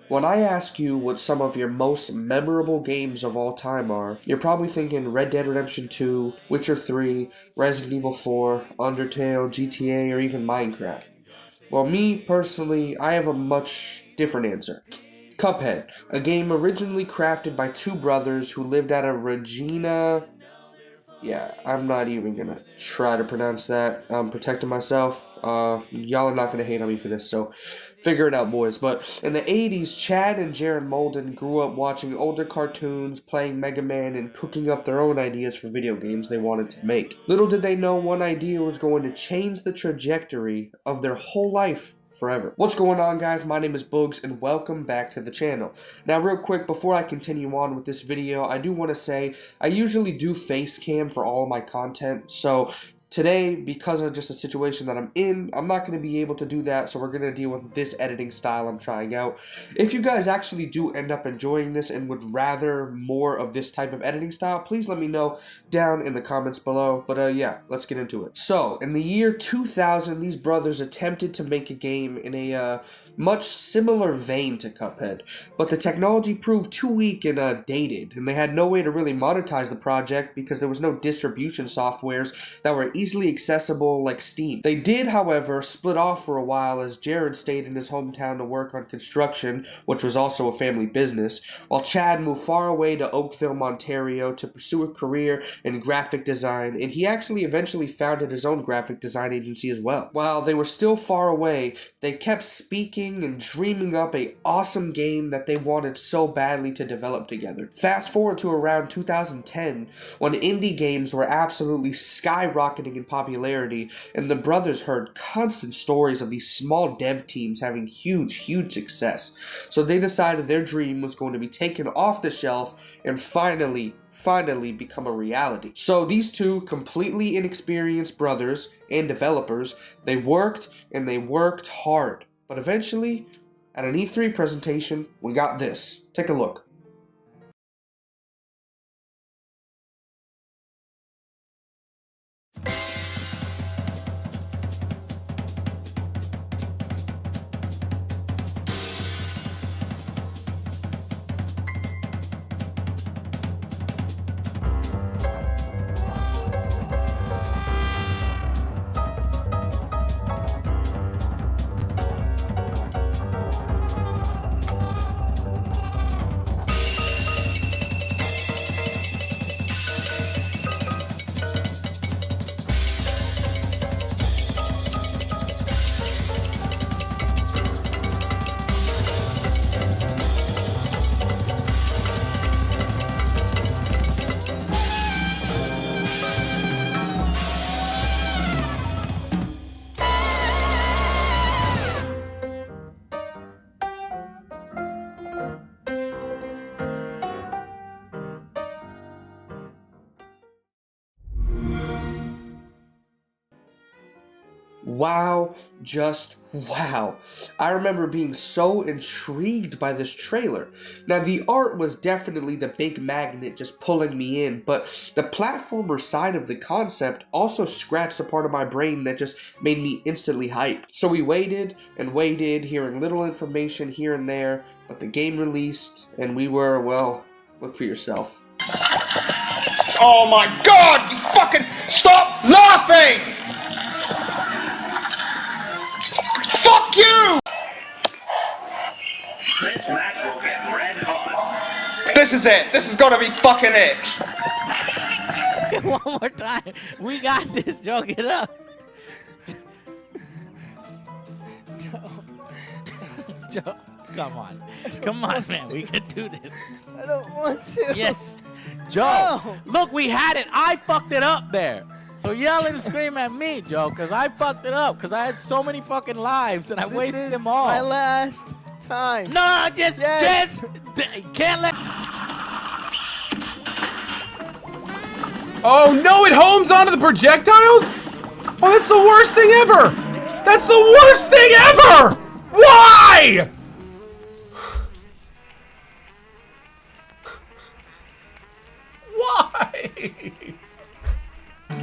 When I ask you what some of your most memorable games of all time are, you're probably thinking Red Dead Redemption 2, Witcher 3, Resident Evil 4, Undertale, GTA, or even Minecraft. Well, me personally, I have a much different answer. Cuphead, a game originally crafted by two brothers who lived at a Regina. Yeah, I'm not even gonna try to pronounce that. I'm protecting myself. Y'all are not gonna hate on me for this, so figure it out, boys. But in the 80s, Chad and Jaron Molden grew up watching older cartoons, playing Mega Man, and cooking up their own ideas for video games they wanted to make. Little did they know one idea was going to change the trajectory of their whole life forever. What's going on, guys? My name is Boogs and welcome back to the channel. Now real quick, before I continue on with this video, I do want to say I usually do face cam for all of my content, so today, because of just a situation that I'm in, I'm not going to be able to do that, so we're going to deal with this editing style I'm trying out. If you guys actually do end up enjoying this and would rather more of this type of editing style, please let me know down in the comments below. But yeah, let's get into it. So, in the year 2000, these brothers attempted to make a game in a much similar vein to Cuphead, but the technology proved too weak and dated, and they had no way to really monetize the project because there was no distribution softwares that were easily accessible like Steam. They did, however, split off for a while as Jared stayed in his hometown to work on construction, which was also a family business, while Chad moved far away to Oakville, Ontario to pursue a career in graphic design, and he actually eventually founded his own graphic design agency as well. While they were still far away, they kept speaking and dreaming up a awesome game that they wanted so badly to develop together. Fast forward to around 2010, when indie games were absolutely skyrocketing in popularity, and the brothers heard constant stories of these small dev teams having huge success. So they decided their dream was going to be taken off the shelf and finally become a reality. So these two completely inexperienced brothers and developers, they worked and they worked hard. But eventually, at an E3 presentation, we got this. Take a look. Wow, just wow. I remember being so intrigued by this trailer. Now, the art was definitely the big magnet just pulling me in, but the platformer side of the concept also scratched a part of my brain that just made me instantly hyped. So we waited and waited, hearing little information here and there, but the game released, and we were, well, look for yourself. Oh my God! You fucking stop laughing! Fuck you! This is it. This is gonna be fucking it. One more time. We got this. Joe, get up. No. Joe, come on. Come on, man. We can do this. I don't want to. Yes. Joe, No. look, we had it. I fucked it up there. So yell and scream at me, Joe, because I fucked it up. Because I had so many fucking lives and I This wasted is them all. my last time. No, just can't let. Oh no, it homes onto the projectiles? Oh, that's the worst thing ever! That's the worst thing ever! Why? Why?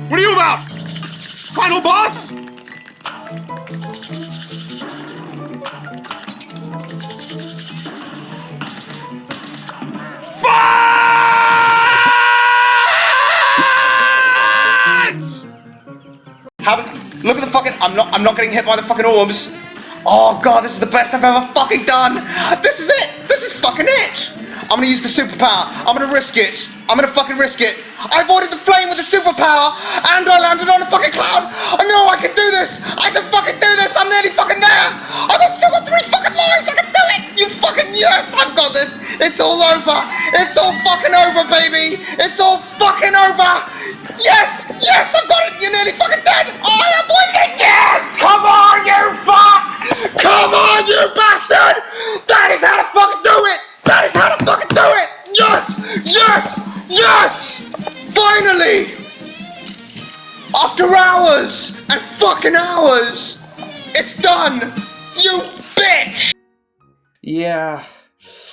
What are you about? Final boss? I'm not getting hit by the fucking orbs. Oh god, this is the best I've ever fucking done. This is it. This is fucking it. I'm gonna use the superpower. I'm gonna risk it. I'm gonna fucking risk it. I avoided the flame with the superpower, and I landed on a fucking cloud. I know I can do this. I can fucking do this. I'm nearly fucking there. I've still got 3 fucking lives. I can do it. You fucking yes, I've got this. It's all over. It's all fucking over, baby. It's all fucking over. Yes, yes, I've got it. You're nearly fucking dead. I avoided it. Yes, come on, you fuck. Come on, you bastard. That is how to fucking do it. That is how to fucking do it! Yes! Yes! Yes! Finally! After hours and fucking hours, it's done! You bitch! Yeah,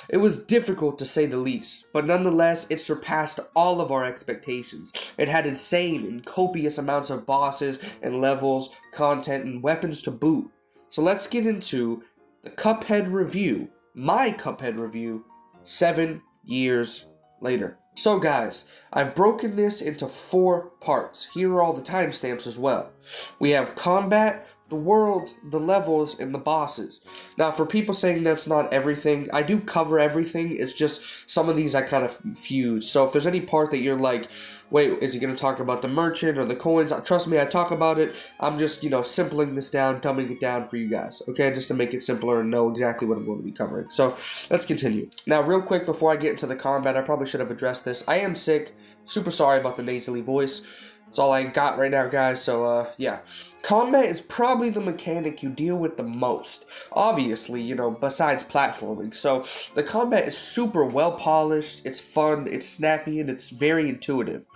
it was difficult to say the least, but nonetheless, it surpassed all of our expectations. It had insane and copious amounts of bosses and levels, content, and weapons to boot. So let's get into the Cuphead review. My Cuphead review 7 years later. So guys, I've broken this into 4 parts. Here are all the timestamps as well. We have combat, the world, the levels, and the bosses. Now for people saying that's not everything, I do cover everything, it's just some of these I kind of fuse. So if there's any part that you're like, wait, is he going to talk about the merchant or the coins? Trust me, I talk about it. I'm just, simpling this down, dumbing it down for you guys, okay? Just to make it simpler and know exactly what I'm going to be covering. So let's continue. Now real quick before I get into the combat, I probably should have addressed this. I am sick. Super sorry about the nasally voice. That's all I got right now, guys, so, yeah. Combat is probably the mechanic you deal with the most. Obviously, besides platforming. So, the combat is super well polished, it's fun, it's snappy, and it's very intuitive.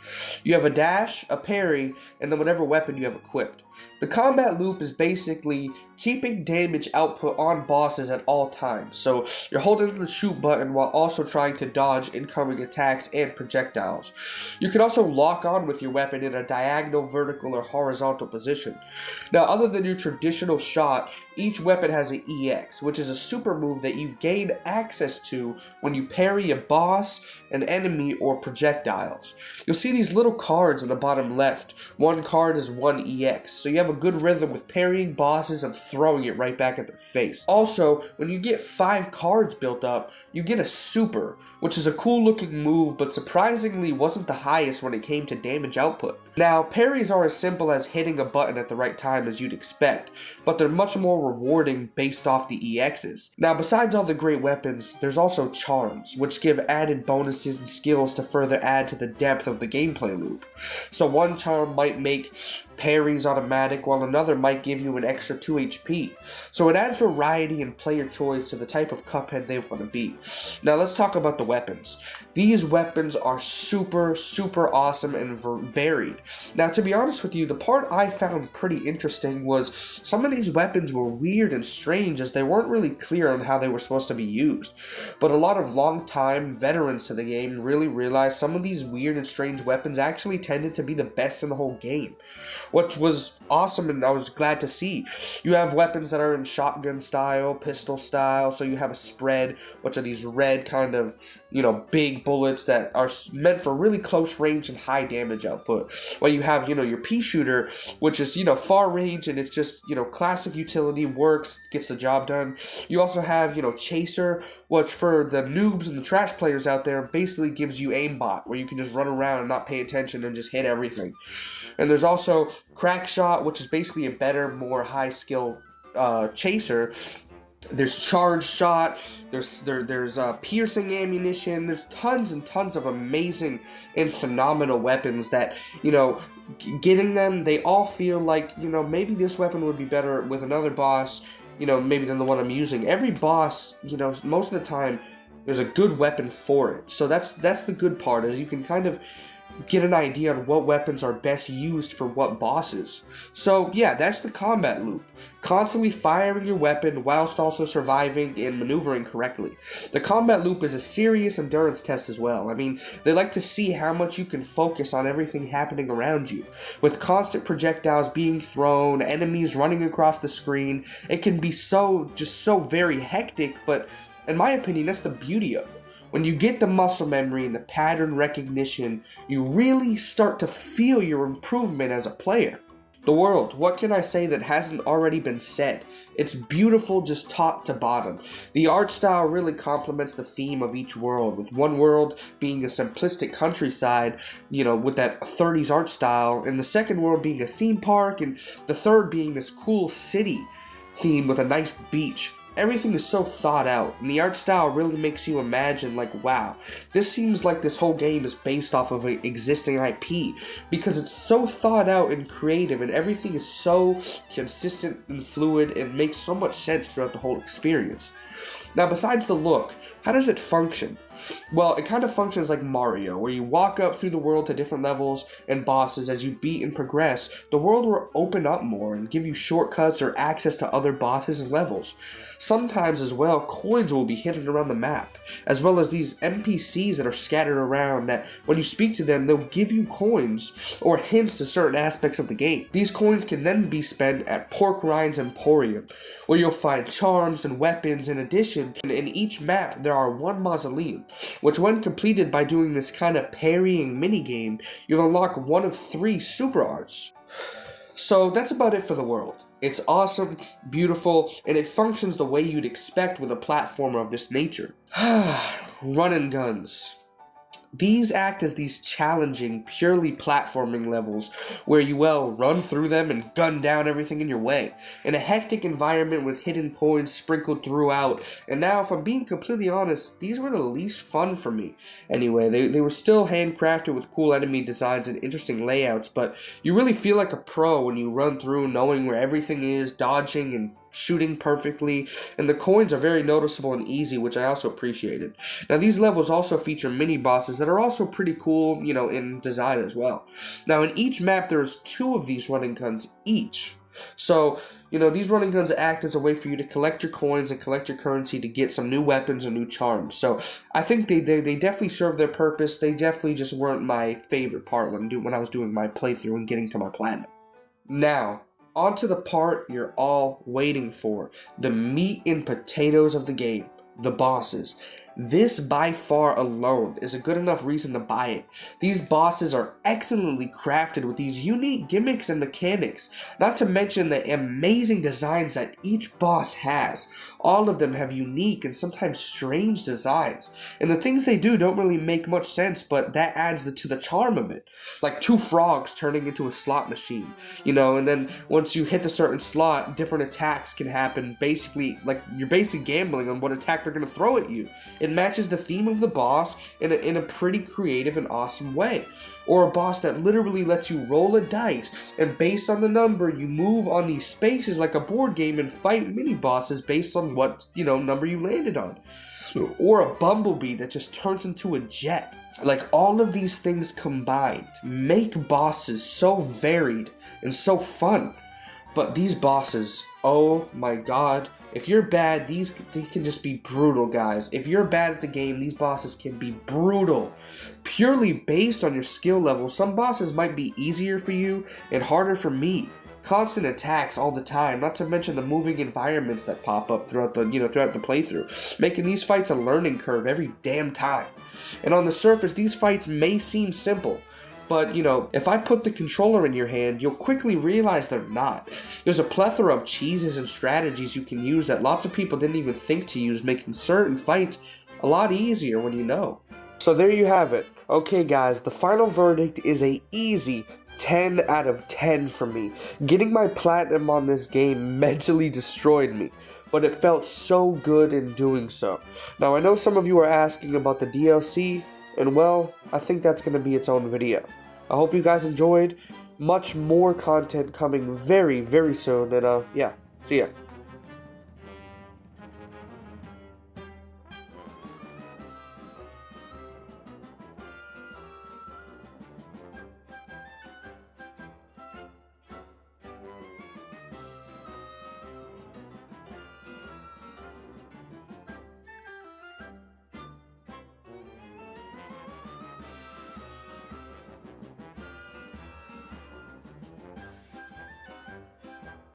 You have a dash, a parry, and then whatever weapon you have equipped. The combat loop is basically keeping damage output on bosses at all times. So you're holding the shoot button while also trying to dodge incoming attacks and projectiles. You can also lock on with your weapon in a diagonal, vertical, or horizontal position. Now, other than your traditional shot, each weapon has an EX, which is a super move that you gain access to when you parry a boss, an enemy, or projectiles. You'll see these little cards in the bottom left. One card is 1 EX, so you have a good rhythm with parrying bosses and throwing it right back at their face. Also, when you get 5 cards built up, you get a super, which is a cool looking move, but surprisingly wasn't the highest when it came to damage output. Now, parries are as simple as hitting a button at the right time as you'd expect, but they're much more rewarding based off the EXs. Now, besides all the great weapons, there's also charms, which give added bonuses and skills to further add to the depth of the gameplay loop. So one charm might make parries automatic, while another might give you an extra 2 HP. So it adds variety and player choice to the type of Cuphead they want to be. Now let's talk about the weapons. These weapons are super awesome and varied. Now to be honest with you, the part I found pretty interesting was some of these weapons were weird and strange as they weren't really clear on how they were supposed to be used. But a lot of long-time veterans to the game really realized some of these weird and strange weapons actually tended to be the best in the whole game, which was awesome and I was glad to see. You have weapons that are in shotgun style, pistol style, so you have a spread, which are these red kind of, big bullets that are meant for really close range and high damage output. While you have, your pea shooter, which is, far range and it's just, classic utility, works, gets the job done. You also have, chaser, which for the noobs and the trash players out there basically gives you aimbot, where you can just run around and not pay attention and just hit everything. And there's also crack shot, which is basically a better, more high skill chaser. There's charge shot, there's piercing ammunition, there's tons and tons of amazing and phenomenal weapons that, getting them, they all feel like, maybe this weapon would be better with another boss, maybe than the one I'm using. Every boss, most of the time, there's a good weapon for it. So that's the good part, is you can kind of get an idea on what weapons are best used for what bosses. So yeah, that's the combat loop. Constantly firing your weapon whilst also surviving and maneuvering correctly. The combat loop is a serious endurance test as well. I mean, they like to see how much you can focus on everything happening around you. With constant projectiles being thrown, enemies running across the screen, it can be so very hectic, but in my opinion, that's the beauty of it. When you get the muscle memory and the pattern recognition, you really start to feel your improvement as a player. The world, what can I say that hasn't already been said? It's beautiful just top to bottom. The art style really complements the theme of each world, with one world being a simplistic countryside, with that 30s art style, and the second world being a theme park, and the third being this cool city theme with a nice beach. Everything is so thought out, and the art style really makes you imagine, like, wow, this seems like this whole game is based off of an existing IP, because it's so thought out and creative, and everything is so consistent and fluid, and makes so much sense throughout the whole experience. Now, besides the look, how does it function? Well, it kind of functions like Mario, where you walk up through the world to different levels and bosses. As you beat and progress, the world will open up more and give you shortcuts or access to other bosses and levels. Sometimes as well, coins will be hidden around the map, as well as these NPCs that are scattered around that when you speak to them, they'll give you coins or hints to certain aspects of the game. These coins can then be spent at Pork Rind's Emporium, where you'll find charms and weapons. In addition, in each map there are one mausoleum, which when completed by doing this kind of parrying minigame, you'll unlock one of 3 super arts. So that's about it for the world. It's awesome, beautiful, and it functions the way you'd expect with a platformer of this nature. Run and guns. These act as these challenging, purely platforming levels where you, run through them and gun down everything in your way. In a hectic environment with hidden coins sprinkled throughout. And now, if I'm being completely honest, these were the least fun for me. Anyway, they were still handcrafted with cool enemy designs and interesting layouts, but you really feel like a pro when you run through knowing where everything is, dodging and shooting perfectly, and the coins are very noticeable and easy, which I also appreciated. Now, these levels also feature mini bosses that are also pretty cool, in design as well. Now, in each map, there's 2 of these running guns each. So, these running guns act as a way for you to collect your coins and collect your currency to get some new weapons and new charms. So, I think they definitely serve their purpose. They definitely just weren't my favorite part when I was doing my playthrough and getting to my platinum. Now, on to the part you're all waiting for, the meat and potatoes of the game, the bosses. This by far alone is a good enough reason to buy it. These bosses are excellently crafted with these unique gimmicks and mechanics, not to mention the amazing designs that each boss has. All of them have unique and sometimes strange designs, and the things they do don't really make much sense, but that adds to the charm of it. Like 2 frogs turning into a slot machine, and then once you hit a certain slot, different attacks can happen, basically, like you're basically gambling on what attack they're going to throw at you. It matches the theme of the boss in a pretty creative and awesome way. Or a boss that literally lets you roll a dice, and based on the number, you move on these spaces like a board game and fight mini bosses based on what, number you landed on. Or a bumblebee that just turns into a jet. Like, all of these things combined make bosses so varied and so fun. But these bosses, oh my god, if you're bad, they can just be brutal, guys. If you're bad at the game, these bosses can be brutal. Purely based on your skill level, some bosses might be easier for you and harder for me. Constant attacks all the time, not to mention the moving environments that pop up throughout the playthrough, making these fights a learning curve every damn time. And on the surface, these fights may seem simple, but, if I put the controller in your hand, you'll quickly realize they're not. There's a plethora of cheeses and strategies you can use that lots of people didn't even think to use, making certain fights a lot easier when you know. So there you have it. Okay, guys, the final verdict is a easy 10 out of 10 for me. Getting my platinum on this game mentally destroyed me, but it felt so good in doing so. Now, I know some of you are asking about the DLC, and I think that's going to be its own video. I hope you guys enjoyed. Much more content coming very, very soon, and see ya.